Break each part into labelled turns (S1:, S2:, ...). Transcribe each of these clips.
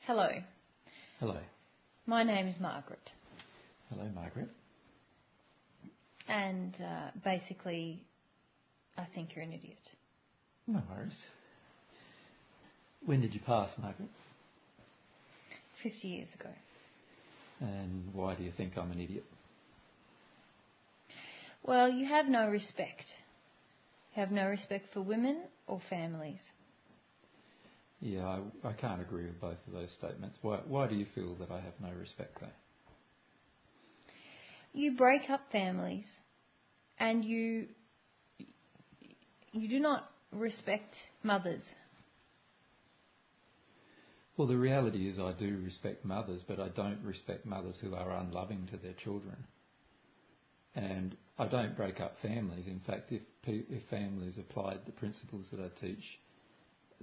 S1: Hello.
S2: Hello.
S1: My name is Margaret.
S2: Hello, Margaret.
S1: And basically, I think you're an idiot.
S2: No worries. When did you pass, Margaret?
S1: 50 years ago.
S2: And why do you think I'm an idiot?
S1: Well, you have no respect. You have no respect for women or families.
S2: Yeah, I can't agree with both of those statements. Why do you feel that I have no respect there?
S1: You break up families and you do not respect mothers.
S2: Well, the reality is I do respect mothers, but I don't respect mothers who are unloving to their children. And I don't break up families. In fact, if families applied the principles that I teach,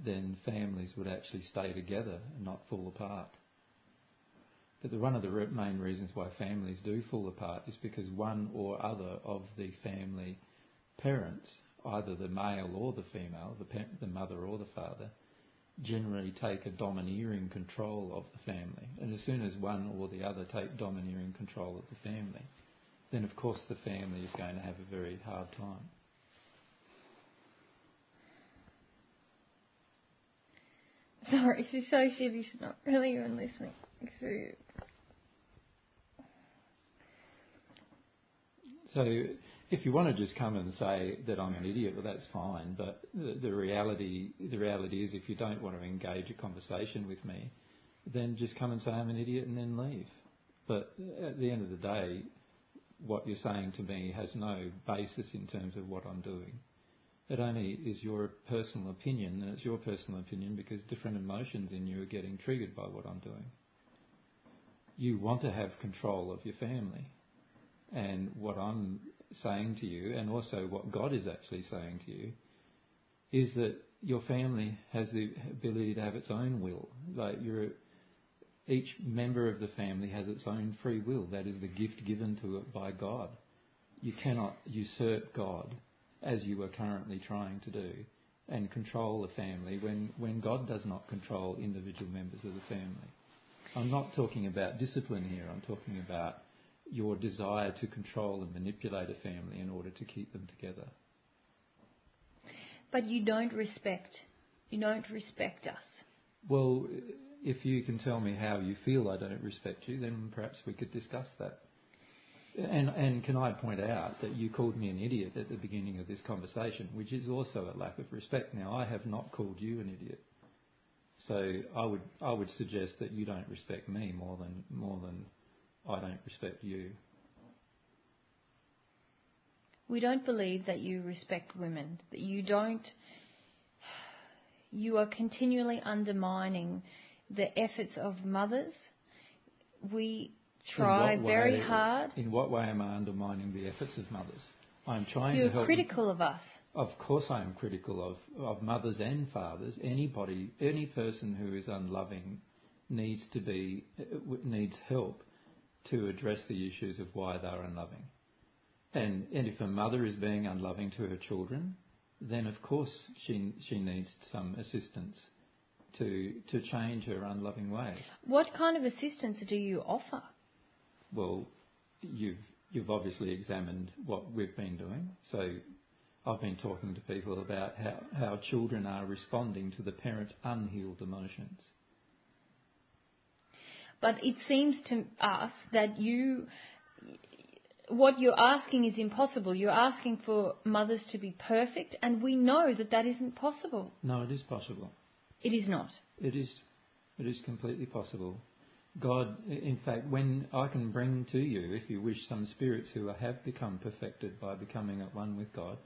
S2: then families would actually stay together and not fall apart. But one of the main reasons why families do fall apart is because one or other of the family parents, either the male or the female, the mother or the father, generally take a domineering control of the family. And as soon as one or the other take domineering control of the family, then of course the family is going to have a very hard time.
S1: Sorry, she's so shitty, she's not really even listening.
S2: So if you want to just come and say that I'm an idiot, well, that's fine. But the reality is, if you don't want to engage a conversation with me, then just come and say I'm an idiot and then leave. But at the end of the day, what you're saying to me has no basis in terms of what I'm doing. It only is your personal opinion, and it's your personal opinion because different emotions in you are getting triggered by what I'm doing. You want to have control of your family. And what I'm saying to you, and also what God is actually saying to you, is that your family has the ability to have its own will. Like each member of the family has its own free will. That is the gift given to it by God. You cannot usurp God, as you are currently trying to do, and control the family when God does not control individual members of the family. I'm not talking about discipline here. I'm talking about your desire to control and manipulate a family in order to keep them together.
S1: But you don't respect us.
S2: Well, if you can tell me how you feel I don't respect you, then perhaps we could discuss that. And can I point out that you called me an idiot at the beginning of this conversation, which is also a lack of respect. Now, I have not called you an idiot. So I would suggest that you don't respect me more than I don't respect you.
S1: We don't believe that you respect women, that you are continually undermining the efforts of mothers. We try very hard.
S2: In what way am I undermining the efforts of mothers? I'm trying to help.
S1: You're critical of us.
S2: Of course I am critical of mothers and fathers. Any person who is unloving needs help to address the issues of why they're unloving. And if a mother is being unloving to her children, then of course she needs some assistance to change her unloving ways.
S1: What kind of assistance do you offer?
S2: Well, you've obviously examined what we've been doing. So I've been talking to people about how children are responding to the parents' unhealed emotions.
S1: But it seems to us that what you're asking is impossible. You're asking for mothers to be perfect, and we know that isn't possible.
S2: No, it is possible.
S1: It is not.
S2: It is completely possible. God, in fact, when I can bring to you, if you wish, some spirits who have become perfected by becoming at one with God,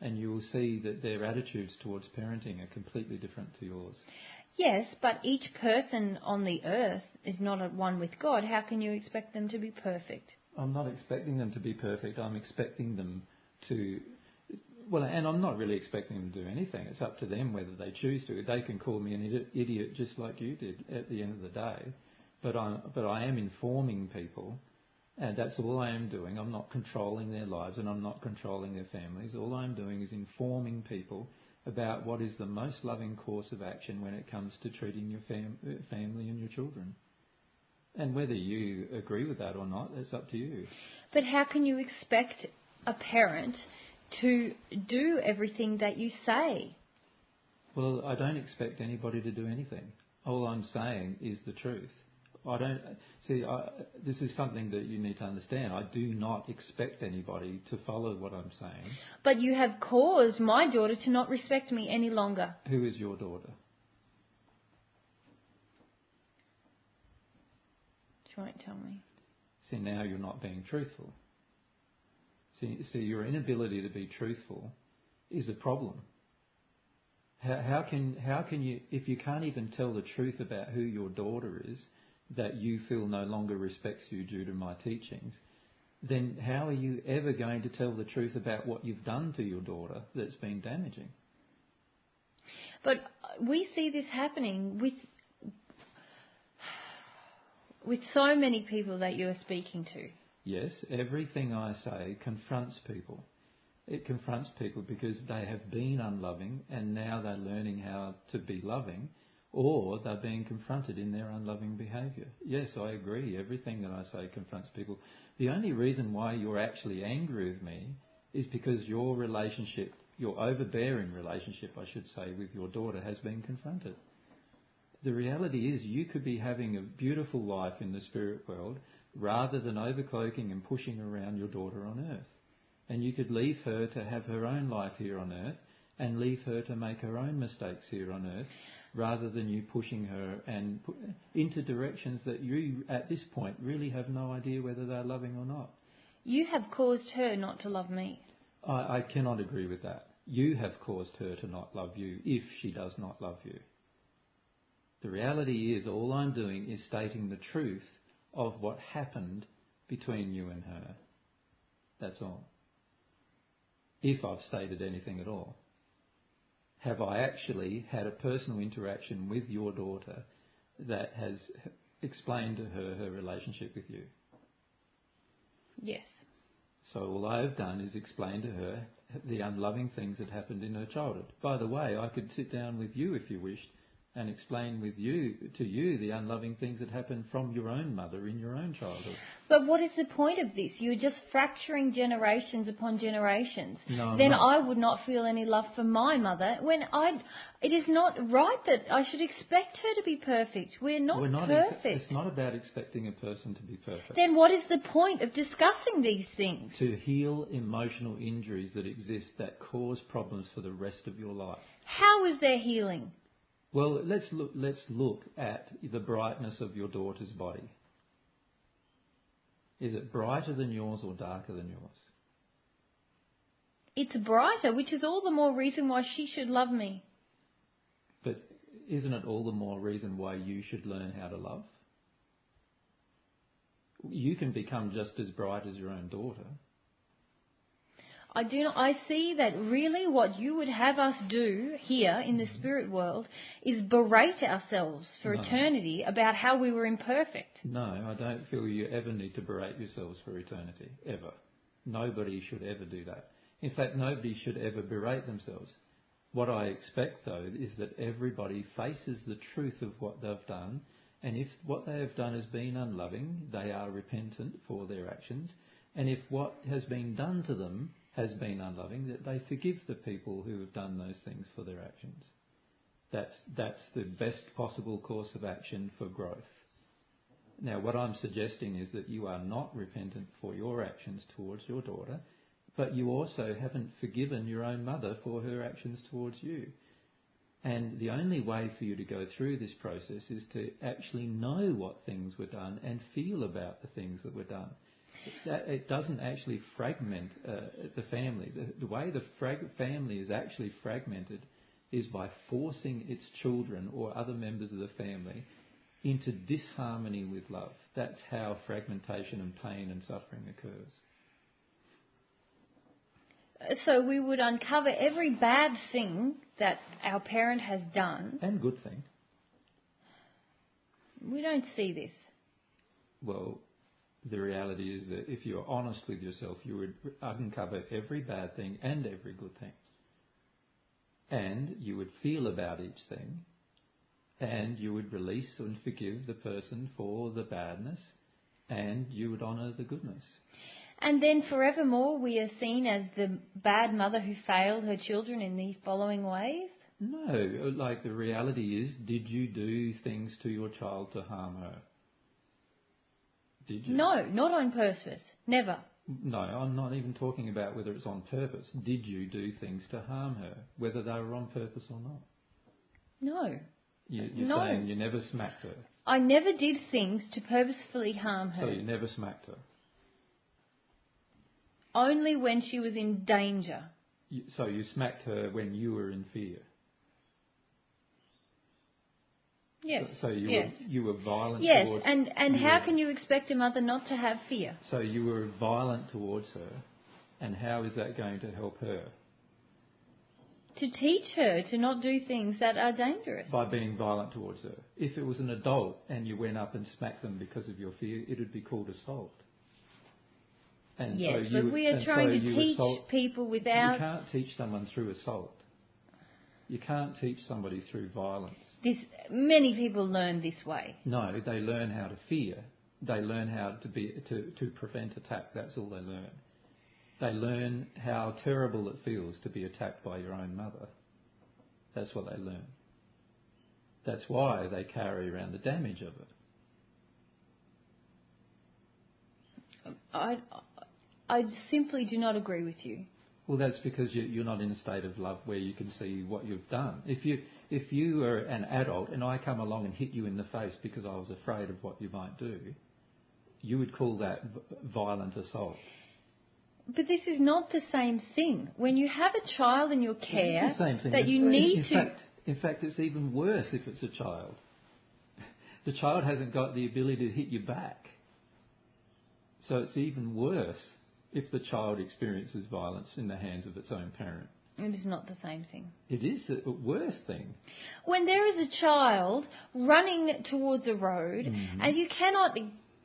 S2: and you will see that their attitudes towards parenting are completely different to yours.
S1: Yes, but each person on the earth is not at one with God. How can you expect them to be perfect?
S2: I'm not expecting them to be perfect. I'm expecting them to... Well, and I'm not really expecting them to do anything. It's up to them whether they choose to. They can call me an idiot just like you did at the end of the day. But I am informing people, and that's all I am doing. I'm not controlling their lives and I'm not controlling their families. All I'm doing is informing people about what is the most loving course of action when it comes to treating your family and your children. And whether you agree with that or not, it's up to you.
S1: But how can you expect a parent to do everything that you say?
S2: Well, I don't expect anybody to do anything. All I'm saying is the truth. This is something that you need to understand. I do not expect anybody to follow what I'm saying.
S1: But you have caused my daughter to not respect me any longer.
S2: Who is your daughter?
S1: She won't tell me.
S2: See, now you're not being truthful. See, your inability to be truthful is a problem. How can you, if you can't even tell the truth about who your daughter is, that you feel no longer respects you due to my teachings, then how are you ever going to tell the truth about what you've done to your daughter that's been damaging?
S1: But we see this happening with so many people that you are speaking to.
S2: Yes, everything I say confronts people. It confronts people because they have been unloving and now they're learning how to be loving, or they're being confronted in their unloving behaviour. Yes, I agree. Everything that I say confronts people. The only reason why you're actually angry with me is because your relationship, your overbearing relationship, I should say, with your daughter has been confronted. The reality is you could be having a beautiful life in the spirit world rather than overcloaking and pushing around your daughter on earth. And you could leave her to have her own life here on earth and leave her to make her own mistakes here on earth rather than you pushing her and into directions that you, at this point, really have no idea whether they're loving or not.
S1: You have caused her not to love me.
S2: I cannot agree with that. You have caused her to not love you if she does not love you. The reality is all I'm doing is stating the truth of what happened between you and her. That's all. If I've stated anything at all. Have I actually had a personal interaction with your daughter that has explained to her her relationship with you?
S1: Yes.
S2: So all I have done is explain to her the unloving things that happened in her childhood. By the way, I could sit down with you if you wished and explain to you the unloving things that happened from your own mother in your own childhood.
S1: But what is the point of this? You're just fracturing generations upon generations.
S2: No, I'm
S1: then
S2: not.
S1: I would not feel any love for my mother it is not right that I should expect her to be perfect. We're not perfect.
S2: It's not about expecting a person to be perfect.
S1: Then what is the point of discussing these things?
S2: To heal emotional injuries that exist that cause problems for the rest of your life.
S1: How is there healing?
S2: Well, let's look at the brightness of your daughter's body. Is it brighter than yours or darker than yours?
S1: It's brighter, which is all the more reason why she should love me.
S2: But isn't it all the more reason why you should learn how to love? You can become just as bright as your own daughter.
S1: I see that really what you would have us do here in the spirit world is berate ourselves for eternity about how we were imperfect.
S2: No, I don't feel you ever need to berate yourselves for eternity, ever. Nobody should ever do that. In fact, nobody should ever berate themselves. What I expect, though, is that everybody faces the truth of what they've done, and if what they have done has been unloving, they are repentant for their actions, and if what has been done to them has been unloving, that they forgive the people who have done those things for their actions. That's the best possible course of action for growth. Now, what I'm suggesting is that you are not repentant for your actions towards your daughter, but you also haven't forgiven your own mother for her actions towards you. And the only way for you to go through this process is to actually know what things were done and feel about the things that were done. It doesn't actually fragment the family. The way the family is actually fragmented is by forcing its children or other members of the family into disharmony with love. That's how fragmentation and pain and suffering occurs.
S1: So we would uncover every bad thing that our parent has done.
S2: And good thing.
S1: We don't see this.
S2: Well, the reality is that if you're honest with yourself, you would uncover every bad thing and every good thing. and you would feel about each thing, and you would release and forgive the person for the badness, and you would honour the goodness.
S1: And then forevermore we are seen as the bad mother who failed her children in the following ways?
S2: No, like the reality is, did you do things to your child to harm her? Did you?
S1: No, not on purpose. Never.
S2: No, I'm not even talking about whether it's on purpose. Did you do things to harm her, whether they were on purpose or not?
S1: No.
S2: You're
S1: No.
S2: saying you never smacked her.
S1: I never did things to purposefully harm her.
S2: So you never smacked her.
S1: Only when she was in danger.
S2: So you smacked her when you were in fear.
S1: Yes.
S2: So you were violent
S1: yes.
S2: towards...
S1: Yes, and how can you expect a mother not to have fear?
S2: So you were violent towards her, and how is that going to help her?
S1: To teach her to not do things that are dangerous.
S2: By being violent towards her. If it was an adult and you went up and smacked them because of your fear, it would be called assault. And
S1: yes,
S2: so
S1: but we are trying to teach people without...
S2: You can't teach someone through assault. You can't teach somebody through violence.
S1: Many people learn this way.
S2: No, they learn how to fear. They learn how to prevent attack. That's all they learn. They learn how terrible it feels to be attacked by your own mother. That's what they learn. That's why they carry around the damage of it.
S1: I simply do not agree with you.
S2: Well, that's because you're not in a state of love where you can see what you've done. If you are an adult and I come along and hit you in the face because I was afraid of what you might do, you would call that violent assault.
S1: But this is not the same thing. When you have a child in your care,
S2: it's the same thing.
S1: that you need to...
S2: In fact, it's even worse if it's a child. The child hasn't got the ability to hit you back. So it's even worse if the child experiences violence in the hands of its own parent.
S1: It is not the same thing.
S2: It is a worse thing.
S1: When there is a child running towards a road and you cannot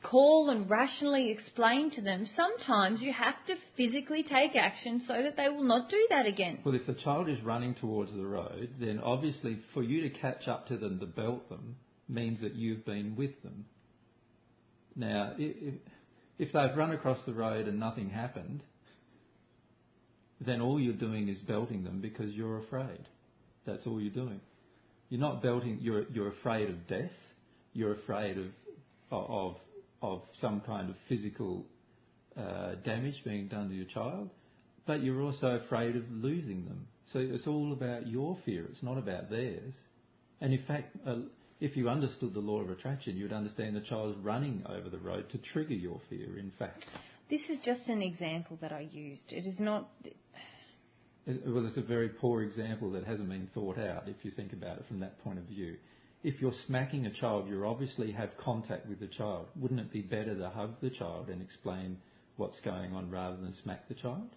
S1: call and rationally explain to them, sometimes you have to physically take action so that they will not do that again. Well,
S2: if the child is running towards the road, then obviously for you to catch up to them to belt them means that you've been with them. Now, if they've run across the road and nothing happened, then all you're doing is belting them because you're afraid. That's all you're doing. You're not belting. You're afraid of death. You're afraid of some kind of physical damage being done to your child, but you're also afraid of losing them. So it's all about your fear. It's not about theirs. And in fact, if you understood the law of attraction, you would understand the child's running over the road to trigger your fear, in fact.
S1: This is just an example that I used. It is not...
S2: Well, it's a very poor example that hasn't been thought out, if you think about it from that point of view. If you're smacking a child, you obviously have contact with the child. Wouldn't it be better to hug the child and explain what's going on rather than smack the child?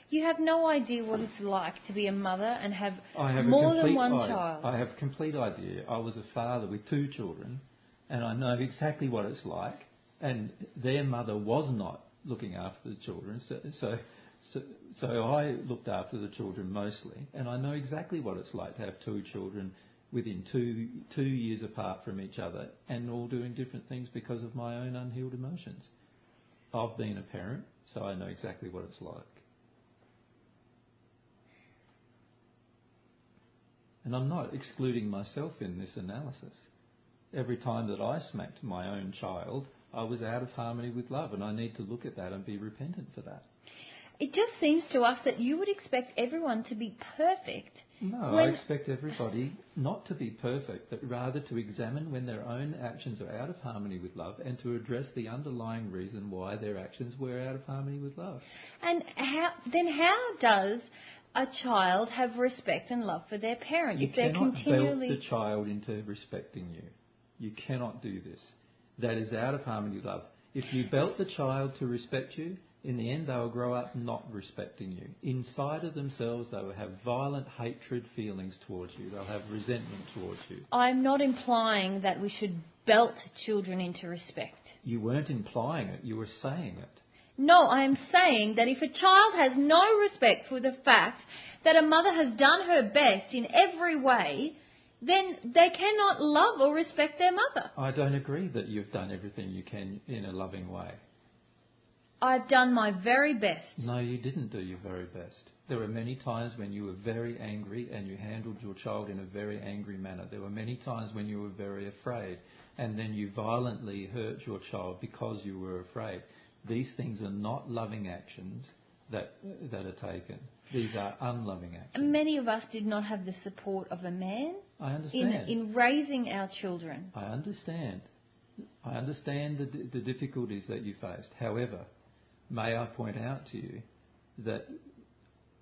S1: You have no idea what it's like to be a mother and have more than one child.
S2: I have a complete idea. I was a father with 2 children, and I know exactly what it's like. And their mother was not looking after the children, so I looked after the children mostly, and I know exactly what it's like to have 2 children within 2 years apart from each other, and all doing different things because of my own unhealed emotions. I've been a parent, so I know exactly what it's like. And I'm not excluding myself in this analysis. Every time that I smacked my own child, I was out of harmony with love, and I need to look at that and be repentant for that.
S1: It just seems to us that you would expect everyone to be perfect.
S2: No, I expect everybody not to be perfect, but rather to examine when their own actions are out of harmony with love and to address the underlying reason why their actions were out of harmony with love.
S1: And how does a child have respect and love for their parent if they're continually...
S2: You cannot belt the child into respecting you. You cannot do this. That is out of harmony with love. If you belt the child to respect you, in the end they will grow up not respecting you. Inside of themselves they will have violent hatred feelings towards you. They'll have resentment towards you.
S1: I'm not implying that we should belt children into respect.
S2: You weren't implying it, you were saying it.
S1: No, I am saying that if a child has no respect for the fact that a mother has done her best in every way, then they cannot love or respect their mother.
S2: I don't agree that you've done everything you can in a loving way.
S1: I've done my very best.
S2: No, you didn't do your very best. There were many times when you were very angry and you handled your child in a very angry manner. There were many times when you were very afraid and then you violently hurt your child because you were afraid. These things are not loving actions that are taken. These are unloving actions.
S1: Many of us did not have the support of a man
S2: I understand.
S1: in raising our children.
S2: I understand. I understand the difficulties that you faced. However, may I point out to you that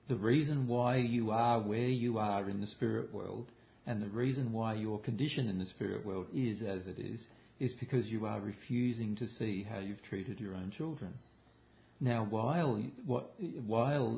S2: the reason why you are where you are in the spirit world and the reason why your condition in the spirit world is as it is because you are refusing to see how you've treated your own children. Now, while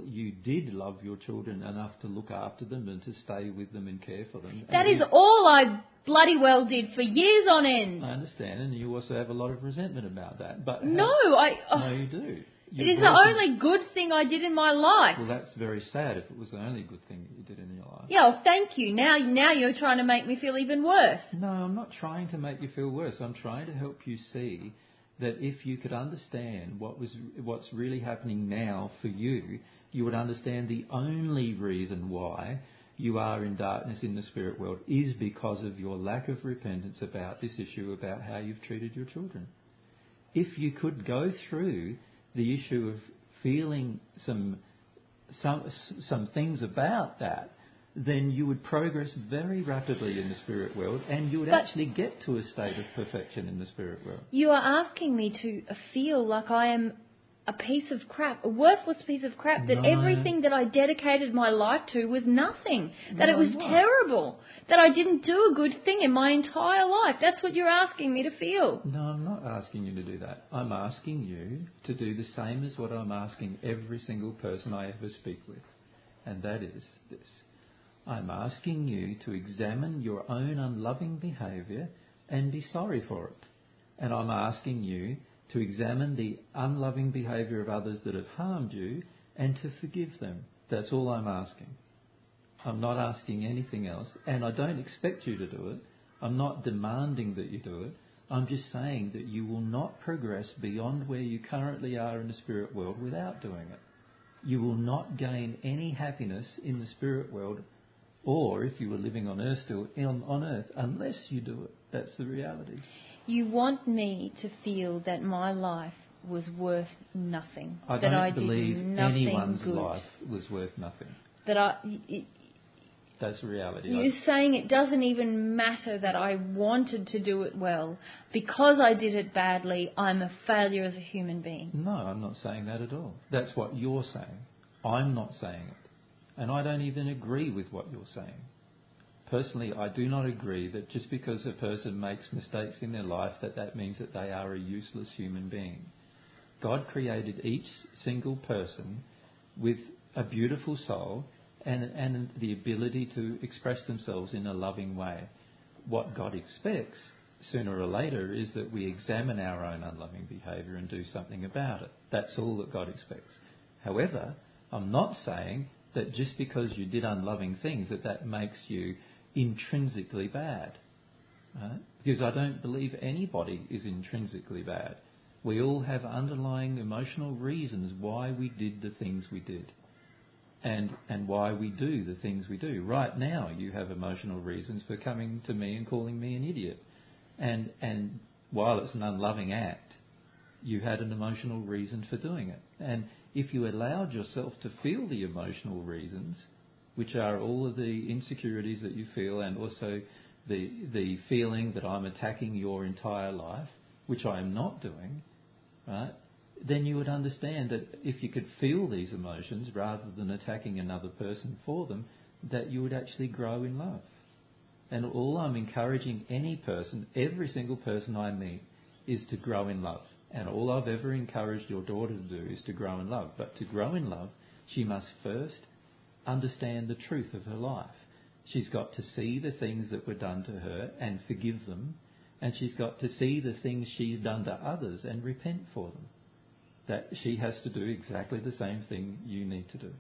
S2: you did love your children enough to look after them and to stay with them and care for them...
S1: That is all I bloody well did for years on end.
S2: I understand, and you also have a lot of resentment about that. But
S1: no,
S2: no, you do.
S1: It is the only good thing I did in my life.
S2: Well, that's very sad if it was the only good thing that you did in your life.
S1: Yeah, well, thank you. Now you're trying to make me feel even worse.
S2: No, I'm not trying to make you feel worse. I'm trying to help you see that if you could understand what's really happening now for you, you would understand the only reason why you are in darkness in the spirit world is because of your lack of repentance about this issue, about how you've treated your children. If you could go through the issue of feeling some things about that, then you would progress very rapidly in the spirit world and you would actually get to a state of perfection in the spirit world.
S1: You are asking me to feel like I am a piece of crap, a worthless piece of crap, that everything that I dedicated my life to was nothing, that it was terrible, that I didn't do a good thing in my entire life. That's what you're asking me to feel.
S2: No, I'm not asking you to do that. I'm asking you to do the same as what I'm asking every single person I ever speak with, and that is this. I'm asking you to examine your own unloving behaviour and be sorry for it. And I'm asking you to examine the unloving behaviour of others that have harmed you and to forgive them. That's all I'm asking. I'm not asking anything else, and I don't expect you to do it. I'm not demanding that you do it. I'm just saying that you will not progress beyond where you currently are in the spirit world without doing it. You will not gain any happiness in the spirit world, or if you were living on Earth still, on Earth, unless you do it. That's the reality.
S1: You want me to feel that my life was worth nothing.
S2: I don't believe anyone's life was worth nothing. That's the reality.
S1: You're saying it doesn't even matter that I wanted to do it well. Because I did it badly, I'm a failure as a human being.
S2: No, I'm not saying that at all. That's what you're saying. I'm not saying it. And I don't even agree with what you're saying. Personally, I do not agree that just because a person makes mistakes in their life that means that they are a useless human being. God created each single person with a beautiful soul and the ability to express themselves in a loving way. What God expects, sooner or later, is that we examine our own unloving behaviour and do something about it. That's all that God expects. However, I'm not saying that just because you did unloving things that makes you intrinsically bad. Right? Because I don't believe anybody is intrinsically bad. We all have underlying emotional reasons why we did the things we did and why we do the things we do. Right now you have emotional reasons for coming to me and calling me an idiot. And while it's an unloving act, you had an emotional reason for doing it. And if you allowed yourself to feel the emotional reasons, which are all of the insecurities that you feel and also the feeling that I'm attacking your entire life, which I am not doing, right? Then you would understand that if you could feel these emotions rather than attacking another person for them, that you would actually grow in love. And all I'm encouraging any person, every single person I meet, is to grow in love. And all I've ever encouraged your daughter to do is to grow in love. But to grow in love, she must first understand the truth of her life. She's got to see the things that were done to her and forgive them. And she's got to see the things she's done to others and repent for them. that she has to do exactly the same thing you need to do.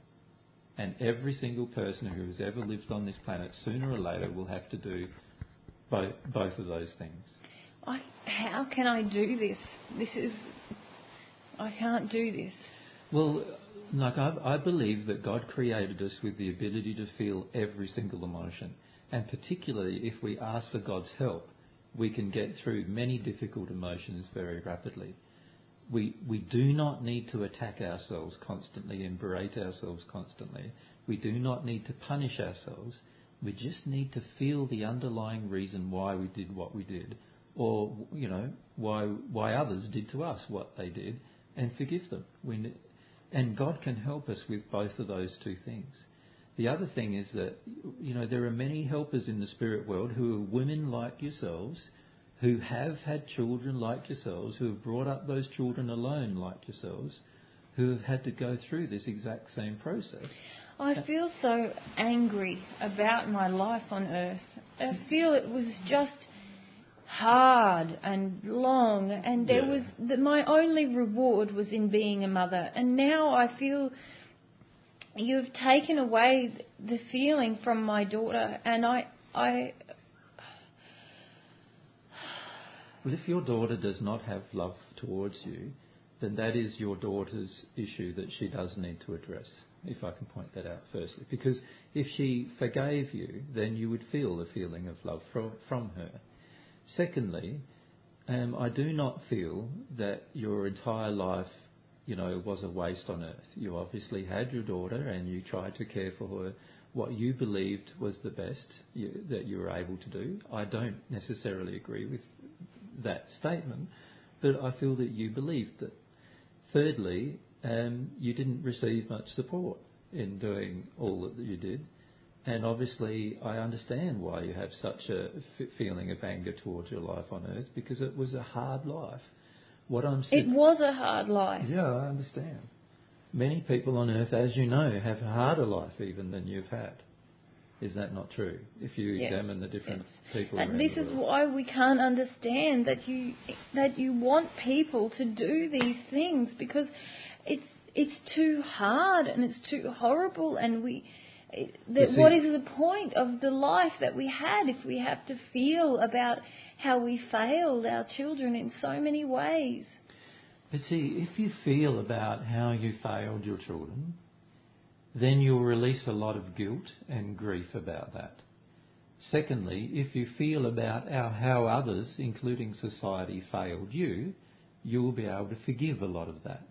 S2: And every single person who has ever lived on this planet, sooner or later, will have to do both of those things.
S1: How can I do this? I can't do this.
S2: Well, like I believe that God created us with the ability to feel every single emotion. And particularly if we ask for God's help, we can get through many difficult emotions very rapidly. We do not need to attack ourselves constantly and berate ourselves constantly. We do not need to punish ourselves. We just need to feel the underlying reason why we did what we did, or, why others did to us what they did, and forgive them. And God can help us with both of those two things. The other thing is that, there are many helpers in the spirit world who are women like yourselves, who have had children like yourselves, who have brought up those children alone like yourselves, who have had to go through this exact same process.
S1: I feel so angry about my life on earth. I feel it was just hard and long, and my only reward was in being a mother. And now I feel you've taken away the feeling from my daughter, and
S2: Well, if your daughter does not have love towards you, then that is your daughter's issue that she does need to address, if I can point that out firstly. Because if she forgave you, then you would feel the feeling of love from her. Secondly, I do not feel that your entire life, was a waste on earth. You obviously had your daughter and you tried to care for her what you believed was the best that you were able to do. I don't necessarily agree with that statement, but I feel that you believed it. Thirdly, you didn't receive much support in doing all that you did, and obviously I understand why you have such a feeling of anger towards your life on earth, because it was a hard life. It
S1: was a hard life.
S2: Yeah, I understand. Many people on earth, as you know, have a harder life even than you've had. Is that not true? If you examine the different people around the world.
S1: This is why we can't understand that you want people to do these things, because it's too hard and it's too horrible, and what is the point of the life that we had if we have to feel about how we failed our children in so many ways?
S2: But see, if you feel about how you failed your children, then you'll release a lot of guilt and grief about that. Secondly, if you feel about how others, including society, failed you, you will be able to forgive a lot of that.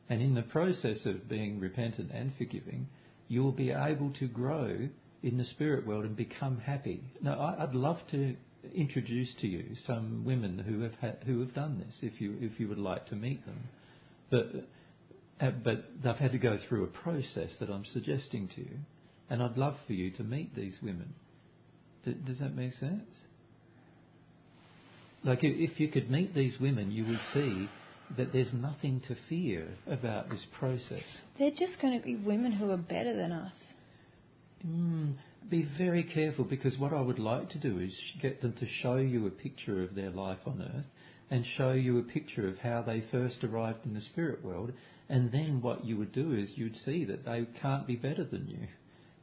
S2: And in the process of being repentant and forgiving, you will be able to grow in the spirit world and become happy. Now, I'd love to introduce to you some women who have done this, if you would like to meet them. But they've had to go through a process that I'm suggesting to you, and I'd love for you to meet these women. Does that make sense? Like, if you could meet these women, you would see that there's nothing to fear about this process.
S1: They're just going to be women who are better than us.
S2: Be very careful, because what I would like to do is get them to show you a picture of their life on earth and show you a picture of how they first arrived in the spirit world, and then what you would do is you'd see that they can't be better than you.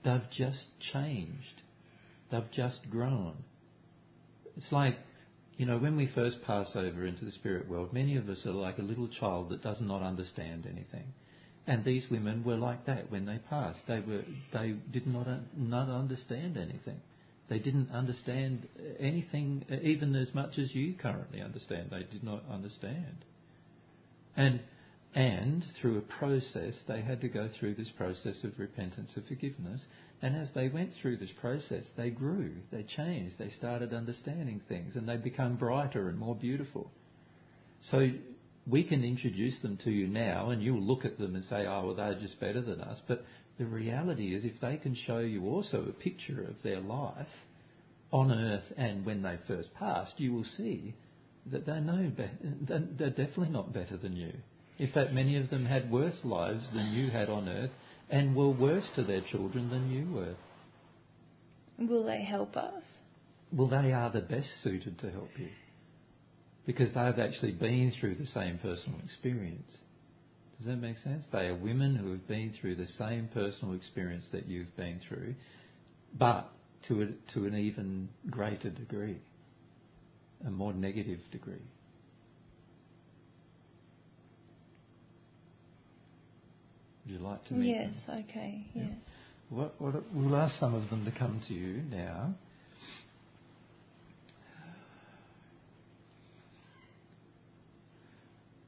S2: They've just changed. They've just grown. It's like, when we first pass over into the spirit world, many of us are like a little child that does not understand anything. And these women were like that when they passed. They did not understand anything. They didn't understand anything, even as much as you currently understand. They did not understand. And through a process, they had to go through this process of repentance and forgiveness. And as they went through this process, they grew, they changed, they started understanding things, and they become brighter and more beautiful. So we can introduce them to you now, and you'll look at them and say, oh, well, they're just better than us. But the reality is, if they can show you also a picture of their life on earth and when they first passed, you will see that they're definitely not better than you. In fact, many of them had worse lives than you had on earth, and were worse to their children than you were.
S1: Will they help us?
S2: Well, they are the best suited to help you, because they've actually been through the same personal experience. Does that make sense? They are women who have been through the same personal experience that you've been through, but to an even greater degree, a more negative degree. Would you like to meet them?
S1: Yes, okay,
S2: Yeah.
S1: yes.
S2: We'll ask some of them to come to you now.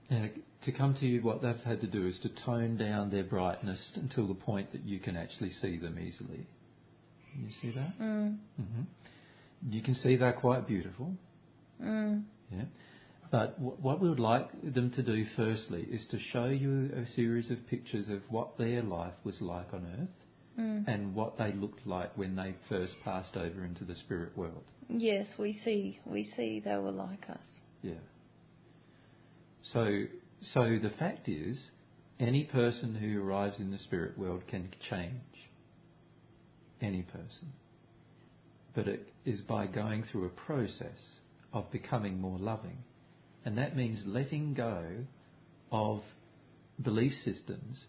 S2: Now, to come to you, what they've had to do is to tone down their brightness until the point that you can actually see them easily. Can you see that?
S1: Mm.
S2: Mm-hmm. You can see they're quite beautiful.
S1: Mm.
S2: Yeah. But what we would like them to do firstly is to show you a series of pictures of what their life was like on Earth and what they looked like when they first passed over into the spirit world.
S1: Yes, we see they were like us.
S2: Yeah. So the fact is, any person who arrives in the spirit world can change. Any person. But it is by going through a process of becoming more loving. And that means letting go of belief systems,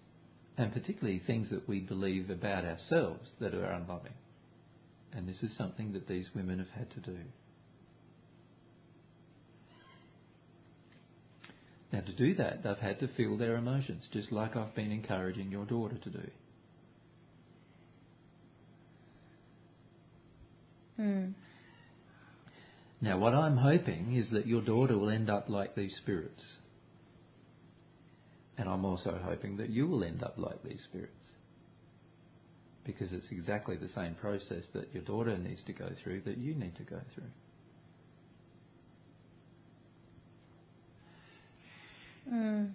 S2: and particularly things that we believe about ourselves that are unloving. And this is something that these women have had to do. Now, to do that, they've had to feel their emotions, just like I've been encouraging your daughter to do.
S1: Mm.
S2: Now, what I'm hoping is that your daughter will end up like these spirits. And I'm also hoping that you will end up like these spirits. Because it's exactly the same process that your daughter needs to go through that you need to go through.
S1: Mm.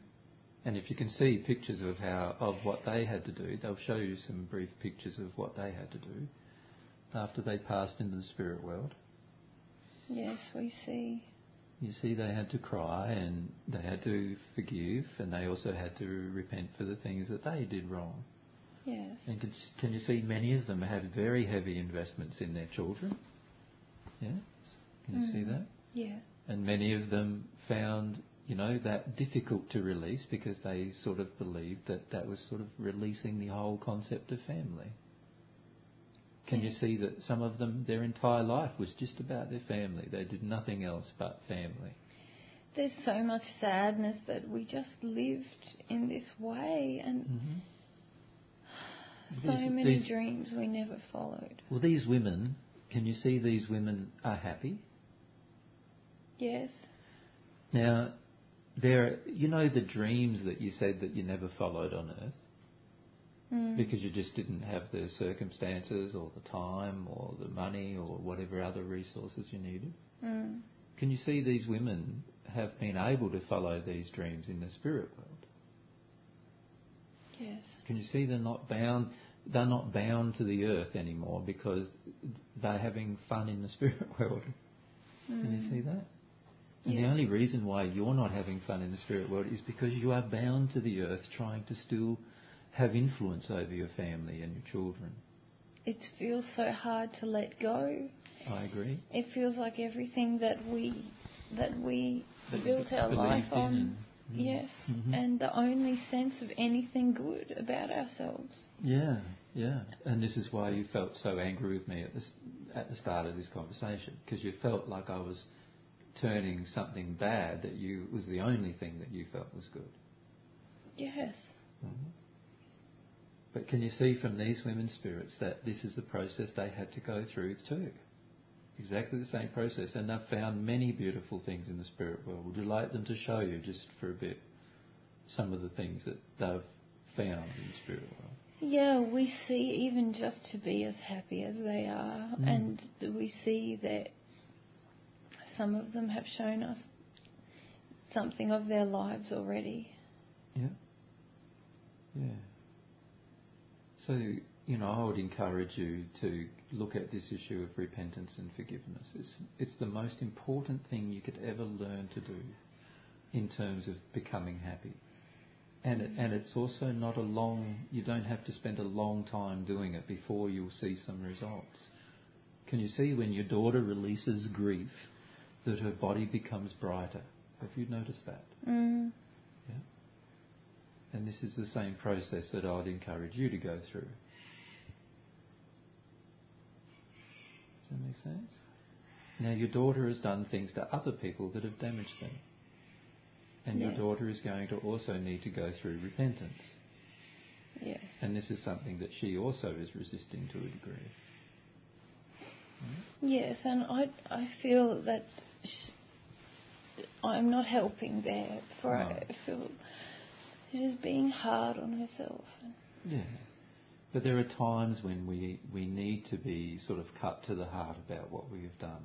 S2: And if you can see pictures of what they had to do, they'll show you some brief pictures of what they had to do after they passed into the spirit world.
S1: Yes, we see.
S2: You see, they had to cry and they had to forgive, and they also had to repent for the things that they did wrong.
S1: Yes.
S2: And can you see many of them had very heavy investments in their children? Yes? Can you see that?
S1: Yeah.
S2: And many of them found, that difficult to release because they sort of believed that was sort of releasing the whole concept of family. Can you see that some of them, their entire life was just about their family? They did nothing else but family.
S1: There's so much sadness that we just lived in this way, and many dreams we never followed.
S2: Well, these women, can you see these women are happy?
S1: Yes.
S2: Now, the dreams that you said that you never followed on Earth? Because you just didn't have the circumstances or the time or the money or whatever other resources you needed. Can you see these women have been able to follow these dreams in the spirit world?
S1: Yes.
S2: Can you see they're not bound to the earth anymore because they're having fun in the spirit world? Can you see that? And the only reason why you're not having fun in the spirit world is because you are bound to the earth trying to still have influence over your family and your children.
S1: It feels so hard to let go.
S2: I agree.
S1: It feels like everything that we built our life on, yes, and the only sense of anything good about ourselves. Yeah.
S2: And this is why you felt so angry with me at the start of this conversation, because you felt like I was turning something bad that was the only thing that you felt was good.
S1: Yes.
S2: But can you see from these women's spirits that this is the process they had to go through too? Exactly the same process. And they've found many beautiful things in the spirit world. Would you like them to show you, just for a bit, some of the things that they've found in the spirit world?
S1: Yeah, we see even just to be as happy as they are. And we see that some of them have shown us something of their lives already.
S2: Yeah. So, I would encourage you to look at this issue of repentance and forgiveness. It's the most important thing you could ever learn to do in terms of becoming happy. And it's also not you don't have to spend a long time doing it before you'll see some results. Can you see when your daughter releases grief that her body becomes brighter? Have you noticed that? Yeah. And this is the same process that I'd encourage you to go through. Does that make sense? Now, your daughter has done things to other people that have damaged them. And
S1: yes.
S2: your daughter is going to also need to go through repentance.
S1: Yes.
S2: And this is something that she also is resisting to a degree.
S1: Yes, and I feel that I'm not helping there. I feel it is being hard on herself.
S2: Yeah. But there are times when we need to be sort of cut to the heart about what we have done.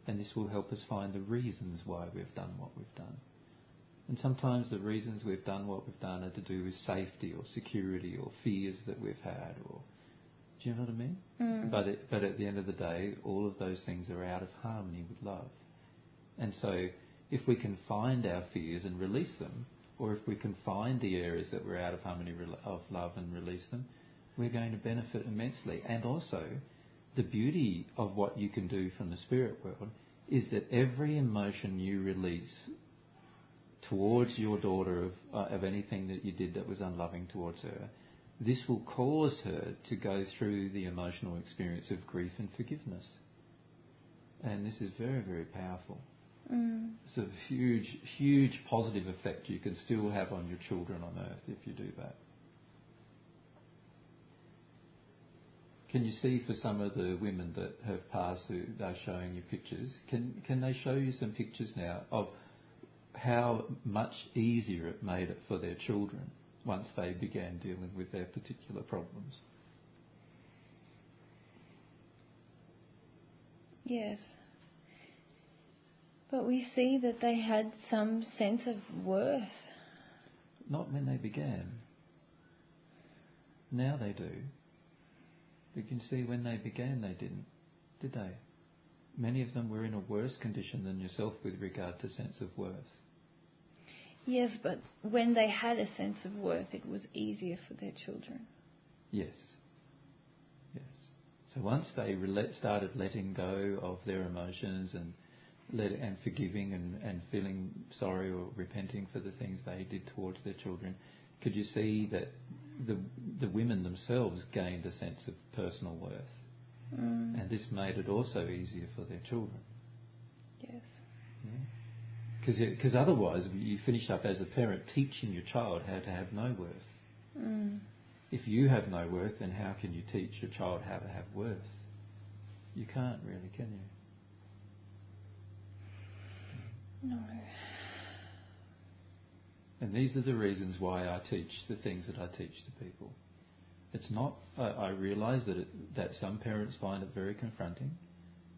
S2: And this will help us find the reasons why we've done what we've done. And sometimes the reasons we've done what we've done are to do with safety or security or fears that we've had. Or do you know what I mean?
S1: Mm.
S2: But at the end of the day, all of those things are out of harmony with love. And so if we can find our fears and release them, or if we can find the areas that we're out of harmony of love and release them, we're going to benefit immensely. And also, the beauty of what you can do from the spirit world is that every emotion you release towards your daughter of anything that you did that was unloving towards her, this will cause her to go through the emotional experience of grief and forgiveness. And this is very, very powerful.
S1: Mm.
S2: It's a huge, huge positive effect you can still have on your children on earth if you do that. Can you see for some of the women that have passed who they're showing you pictures, can they show you some pictures now of how much easier it made it for their children once they began dealing with their particular problems?
S1: Yes. But we see that they had some sense of worth.
S2: Not when they began. Now they do. You can see when they began they didn't, did they? Many of them were in a worse condition than yourself with regard to sense of worth.
S1: Yes, but when they had a sense of worth, it was easier for their children.
S2: Yes. Yes. So once they started letting go of their emotions and forgiving and feeling sorry or repenting for the things they did towards their children, could you see that the women themselves gained a sense of personal worth?
S1: Mm.
S2: And this made it also easier for their children.
S1: Yes.
S2: Because otherwise you finish up as a parent teaching your child how to have no worth.
S1: Mm.
S2: If you have no worth, then how can you teach your child how to have worth? You can't really, can you?
S1: No.
S2: And these are the reasons why I teach the things that I teach to people. It's not, I realise that some parents find it very confronting,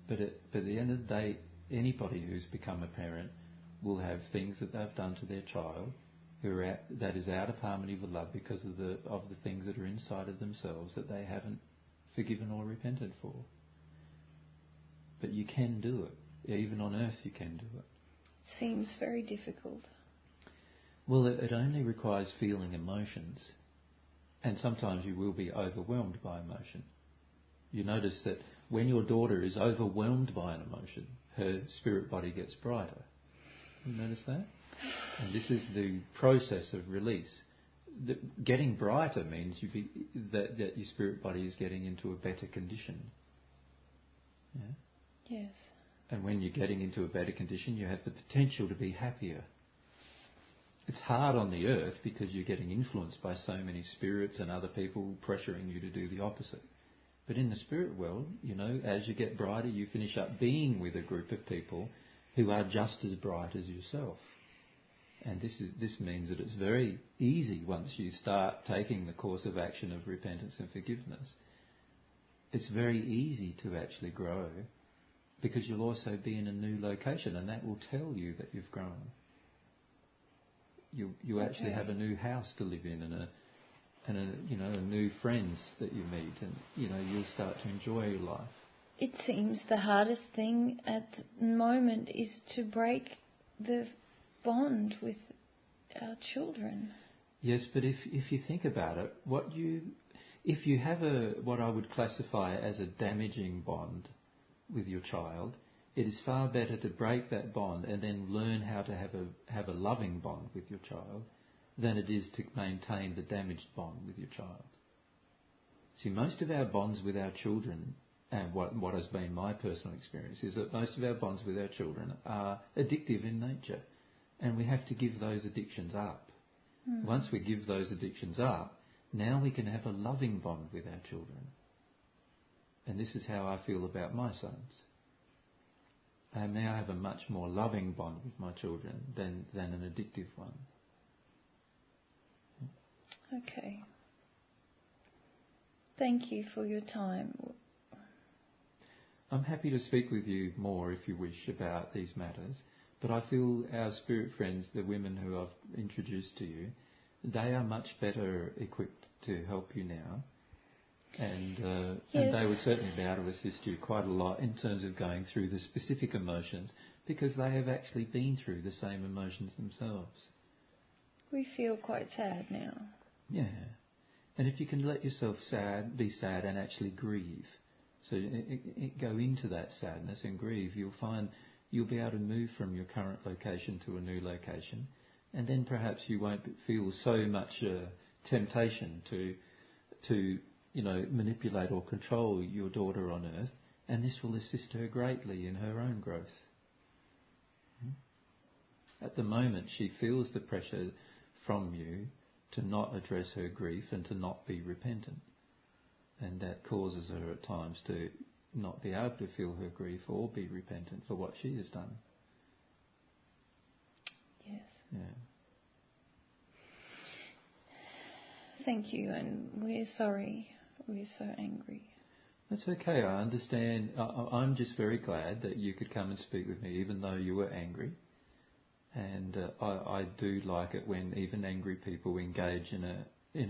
S2: but at the end of the day, anybody who's become a parent will have things that they've done to their child that is out of harmony with love because of the things that are inside of themselves that they haven't forgiven or repented for. But you can do it. Even on earth you can do it.
S1: Seems very difficult.
S2: Well, it only requires feeling emotions. And sometimes you will be overwhelmed by emotion. You notice that when your daughter is overwhelmed by an emotion, her spirit body gets brighter. You notice that? And this is the process of release. Getting brighter means that your spirit body is getting into a better condition. Yeah?
S1: Yes.
S2: And when you're getting into a better condition, you have the potential to be happier. It's hard on the earth because you're getting influenced by so many spirits and other people pressuring you to do the opposite. But in the spirit world, as you get brighter, you finish up being with a group of people who are just as bright as yourself. And this means that it's very easy once you start taking the course of action of repentance and forgiveness. It's very easy to actually grow because you'll also be in a new location, and that will tell you that you've grown. You actually have a new house to live in and a new friends that you meet, and you'll start to enjoy your life.
S1: It seems the hardest thing at the moment is to break the bond with our children.
S2: Yes, but if you think about it, if you have what I would classify as a damaging bond with your child, it is far better to break that bond and then learn how to have a loving bond with your child than it is to maintain the damaged bond with your child. See, most of our bonds with our children, and what has been my personal experience, is that most of our bonds with our children are addictive in nature, and we have to give those addictions up. Once we give those addictions up, now we can have a loving bond with our children. And this is how I feel about my sons. I now have a much more loving bond with my children than an addictive one.
S1: Okay. Thank you for your time.
S2: I'm happy to speak with you more if you wish about these matters, but I feel our spirit friends, the women who I've introduced to you, they are much better equipped to help you now. And they would certainly be able to assist you quite a lot in terms of going through the specific emotions, because they have actually been through the same emotions themselves.
S1: We feel quite sad now.
S2: Yeah. And if you can let yourself be sad and actually grieve, so go into that sadness and grieve, you'll find you'll be able to move from your current location to a new location, and then perhaps you won't feel so much temptation to manipulate or control your daughter on earth, and this will assist her greatly in her own growth. At the moment, she feels the pressure from you to not address her grief and to not be repentant. And that causes her at times to not be able to feel her grief or be repentant for what she has done.
S1: Yes.
S2: Yeah.
S1: Thank you, and we're sorry. We're so angry.
S2: That's okay, I understand. I'm just very glad that you could come and speak with me, even though you were angry. And I do like it when even angry people engage in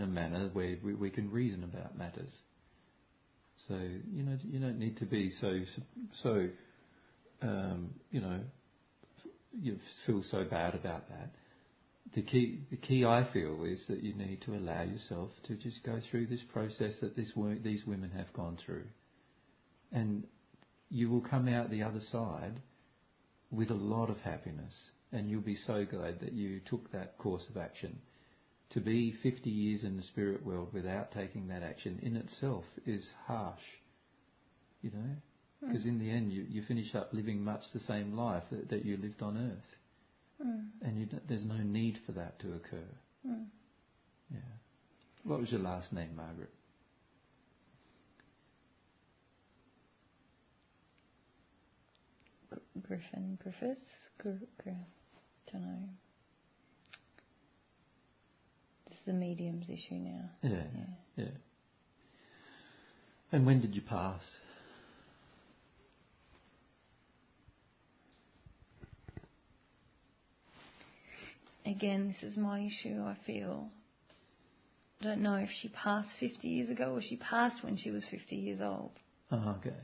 S2: a manner where we can reason about matters. So you don't need to be so you feel so bad about that. The key I feel is that you need to allow yourself to just go through this process that these women have gone through, and you will come out the other side with a lot of happiness. And you'll be so glad that you took that course of action. To be 50 years in the spirit world without taking that action in itself is harsh, because in the end you finish up living much the same life that you lived on earth. And there's no need for that to occur. Yeah. What was your last name, Margaret?
S1: Griffiths? Don't know. This is a medium's issue now.
S2: Yeah. And when did you pass?
S1: Again, this is my issue, I feel. I don't know if she passed 50 years ago or she passed when she was 50 years old.
S2: Oh, okay.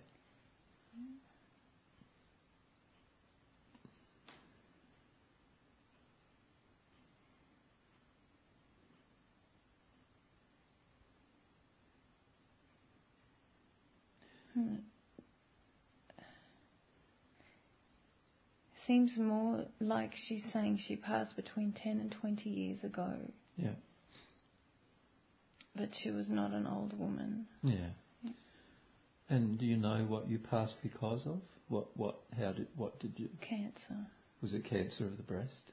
S1: Seems more like she's saying she passed between 10 and 20 years ago.
S2: Yeah.
S1: But she was not an old woman.
S2: Yeah. And do you know what you passed because of? What did you?
S1: Cancer.
S2: Was it cancer of the breast?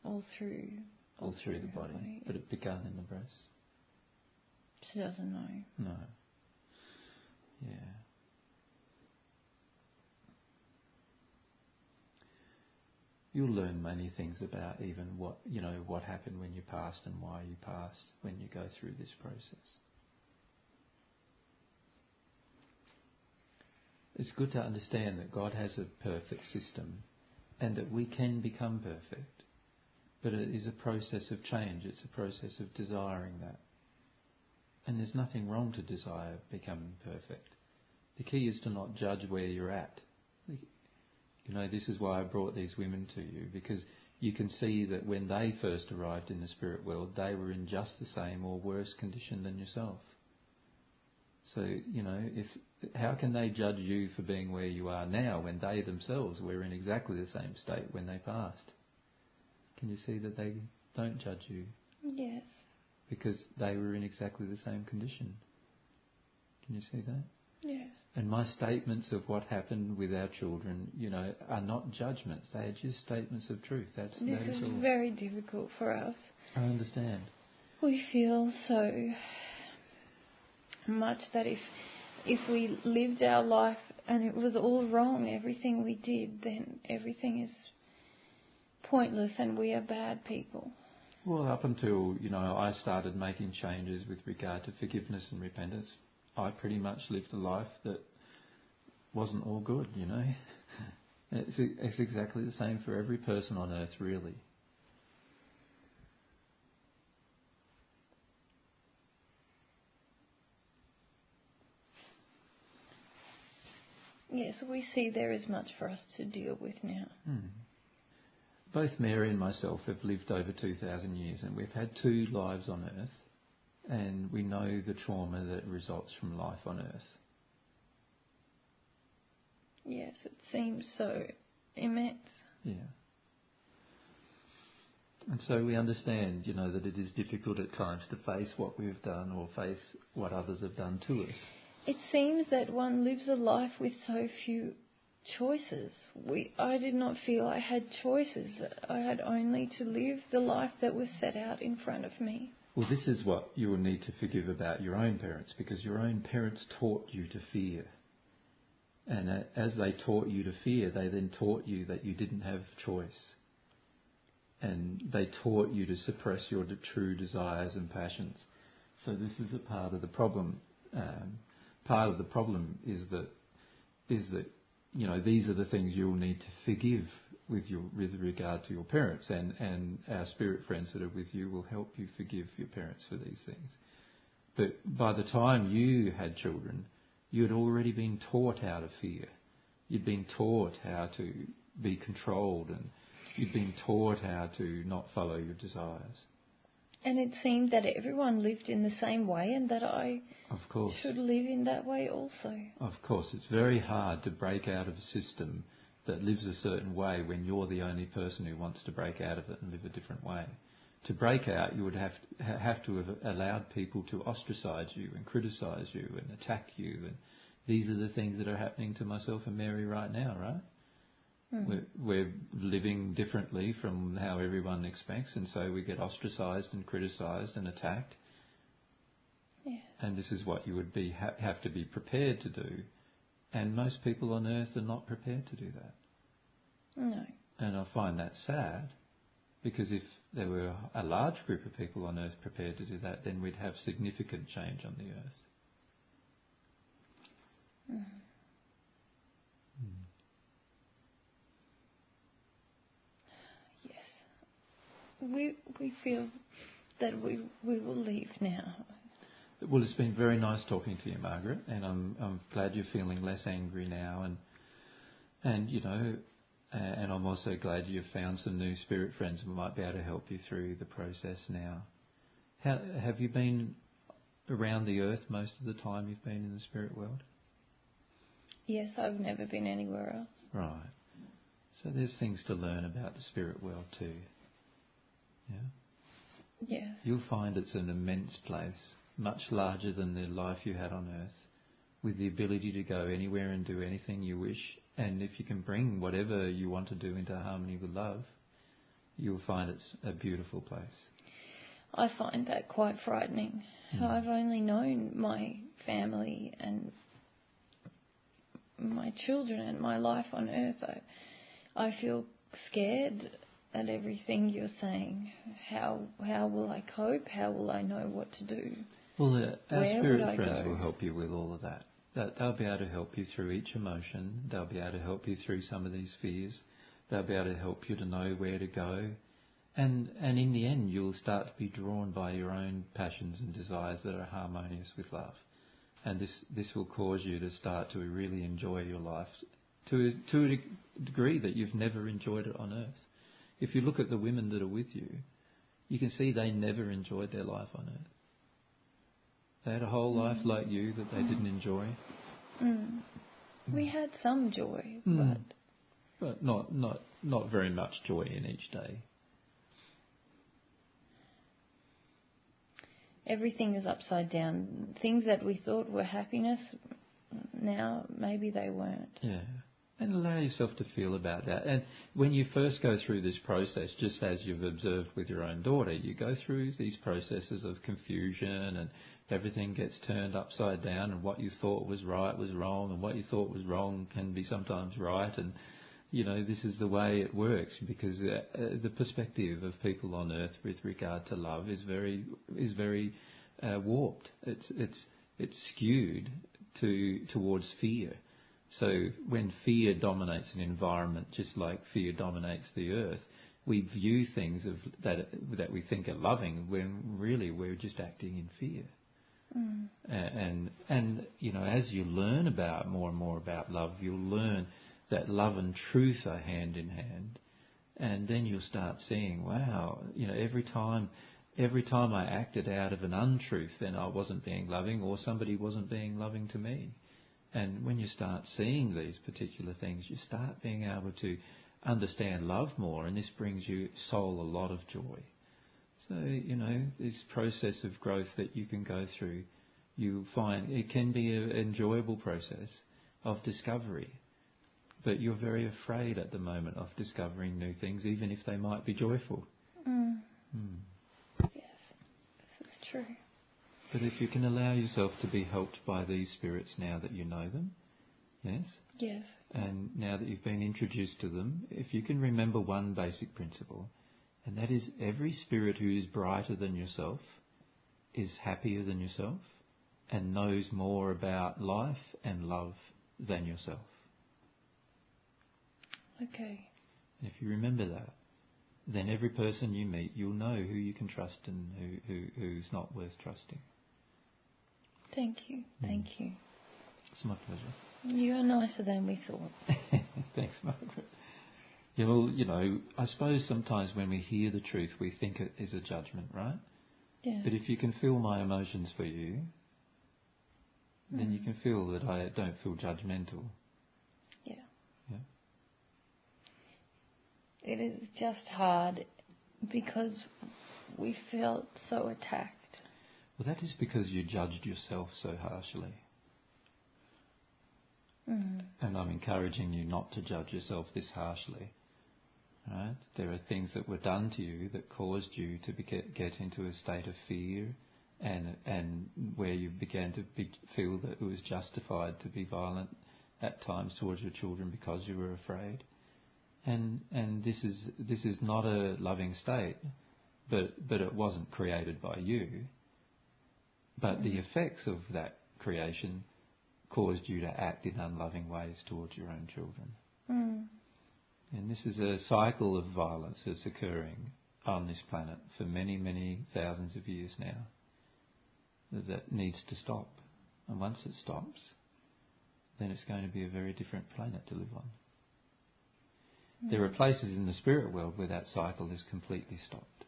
S1: All through
S2: the body. But it began in the breast?
S1: She doesn't know.
S2: No. Yeah. You'll learn many things about even what happened when you passed and why you passed when you go through this process. It's good to understand that God has a perfect system and that we can become perfect, but it is a process of change. It's a process of desiring that. And there's nothing wrong to desire becoming perfect. The key is to not judge where you're at. This is why I brought these women to you, because you can see that when they first arrived in the spirit world, they were in just the same or worse condition than yourself. So, how can they judge you for being where you are now when they themselves were in exactly the same state when they passed? can you see that they don't judge you?
S1: Yes.
S2: Because they were in exactly the same condition. Can you see that?
S1: Yes.
S2: And my statements of what happened with our children, are not judgments. They are just statements of truth. That is all.
S1: Very difficult for us.
S2: I understand.
S1: We feel so much that if we lived our life and it was all wrong, everything we did, then everything is pointless and we are bad people.
S2: Well, up until, I started making changes with regard to forgiveness and repentance, I pretty much lived a life that wasn't all good, It's exactly the same for every person on earth, really.
S1: Yes, we see there is much for us to deal with now.
S2: Both Mary and myself have lived over 2,000 years, and we've had 2 lives on earth, and we know the trauma that results from life on earth.
S1: Yes, it seems so immense.
S2: Yeah. And so we understand, that it is difficult at times to face what we've done or face what others have done to us.
S1: It seems that one lives a life with so few choices. I did not feel I had choices. I had only to live the life that was set out in front of me.
S2: Well, this is what you will need to forgive about your own parents, because your own parents taught you to fear. And as they taught you to fear, they then taught you that you didn't have choice. And they taught you to suppress your true desires and passions. So this is a part of the problem. Part of the problem is that these are the things you'll need to forgive with regard to your parents, and our spirit friends that are with you will help you forgive your parents for these things. But by the time you had children, you had already been taught how to fear. You'd been taught how to be controlled, and you'd been taught how to not follow your desires.
S1: And it seemed that everyone lived in the same way, and that I should live in that way also. Of course,
S2: it's very hard to break out of a system that lives a certain way when you're the only person who wants to break out of it and live a different way. To break out, you would have to have allowed people to ostracise you and criticise you and attack you. And these are the things that are happening to myself and Mary right now, right? We're living differently from how everyone expects, and so we get ostracised and criticised and attacked.
S1: Yes.
S2: And this is what you would have to be prepared to do. And most people on earth are not prepared to do that.
S1: No.
S2: And I find that sad, because if there were a large group of people on earth prepared to do that, then we'd have significant change on the earth.
S1: We feel that we will leave now.
S2: Well, it's been very nice talking to you, Margaret, and I'm glad you're feeling less angry now, and I'm also glad you've found some new spirit friends who might be able to help you through the process now. Have you been around the earth most of the time you've been in the spirit world?
S1: Yes, I've never been anywhere else.
S2: Right. So there's things to learn about the spirit world too. Yeah?
S1: Yes.
S2: You'll find it's an immense place, much larger than the life you had on earth, with the ability to go anywhere and do anything you wish. And if you can bring whatever you want to do into harmony with love, you'll find it's a beautiful place.
S1: I find that quite frightening. I've only known my family and my children and my life on earth. I feel scared at everything you're saying. How will I cope? How will I know what to do?
S2: Well, our spirit friends will help you with all of that. They'll be able to help you through each emotion. They'll be able to help you through some of these fears. They'll be able to help you to know where to go. And in the end, you'll start to be drawn by your own passions and desires that are harmonious with love. And this will cause you to start to really enjoy your life to a degree that you've never enjoyed it on earth. If you look at the women that are with you, you can see they never enjoyed their life on earth. They had a whole life like you that they didn't enjoy.
S1: We had some joy,
S2: but not very much joy in each day.
S1: everything is upside down. Things that we thought were happiness, now maybe they weren't.
S2: Yeah. And allow yourself to feel about that. And when you first go through this process, just as you've observed with your own daughter, you go through these processes of confusion and everything gets turned upside down, and what you thought was right was wrong, and what you thought was wrong can be sometimes right. And, you know, this is the way it works, because the perspective of people on Earth with regard to love is very warped. It's skewed towards fear. So when fear dominates an environment, just like fear dominates the Earth, we view things that we think are loving when really we're just acting in fear. And you know, as you learn about more and more about love, you'll learn that love and truth are hand in hand, and then you'll start seeing, wow, you know, every time I acted out of an untruth, then I wasn't being loving, or somebody wasn't being loving to me. And when you start seeing these particular things, you start being able to understand love more, and this brings your soul a lot of joy. So, you know, this process of growth that you can go through, you find it can be an enjoyable process of discovery. But you're very afraid at the moment of discovering new things, even if they might be joyful.
S1: Yes, this is true.
S2: But if you can allow yourself to be helped by these spirits now that you know them, yes?
S1: Yes.
S2: And now that you've been introduced to them, if you can remember one basic principle, and that is every spirit who is brighter than yourself is happier than yourself and knows more about life and love than yourself.
S1: Okay.
S2: And if you remember that, then every person you meet, you'll know who you can trust and who's not worth trusting.
S1: Thank you. Thank you.
S2: It's my pleasure.
S1: You are nicer than we thought.
S2: Thanks, Margaret. Yeah, well, you know, I suppose sometimes when we hear the truth, we think it is a judgment, right?
S1: Yeah.
S2: But if you can feel my emotions for you, then you can feel that I don't feel judgmental.
S1: Yeah.
S2: Yeah.
S1: It is just hard because we felt so attacked.
S2: Well, that is because you judged yourself so harshly. And I'm encouraging you not to judge yourself this harshly. Right? There are things that were done to you that caused you to get into a state of fear, and where you began to feel that it was justified to be violent at times towards your children because you were afraid. And this is not a loving state, but it wasn't created by you. But the effects of that creation caused you to act in unloving ways towards your own children. And this is a cycle of violence that's occurring on this planet for many, many thousands of years now that needs to stop. And once it stops, then it's going to be a very different planet to live on. There are places in the spirit world where that cycle is completely stopped.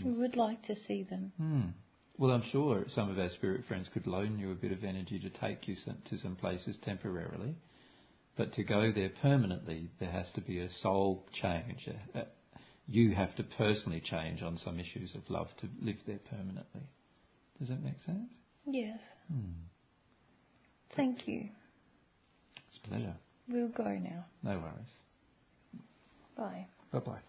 S1: We would like to see them.
S2: Well, I'm sure some of our spirit friends could loan you a bit of energy to take you to some places temporarily. But to go there permanently, there has to be a soul change. You have to personally change on some issues of love to live there permanently. Does that make sense?
S1: Yes. Thank you.
S2: It's a pleasure.
S1: We'll go now.
S2: No worries.
S1: Bye.
S2: Bye-bye.